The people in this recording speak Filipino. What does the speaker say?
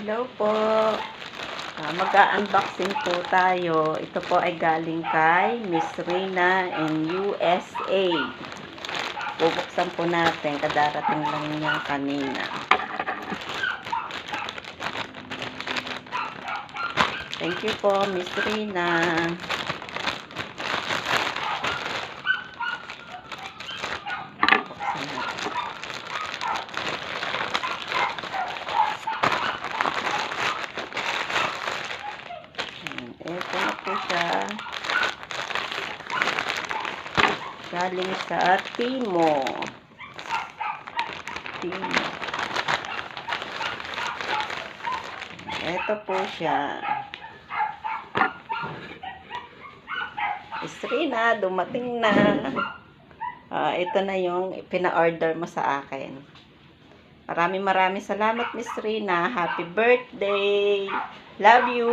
Hello po. Mag-unboxing po tayo. Ito po ay galing kay Miss Rina in USA. Bubuksan po natin. Kadarating lang niya kanina. Thank you po, Miss Rina. Ito na po siya. Galing sa Timo. Ito po siya. Rina, dumating na. Ito na yung pina-order mo sa akin. Maraming salamat, Miss Rina. Happy birthday. Love you.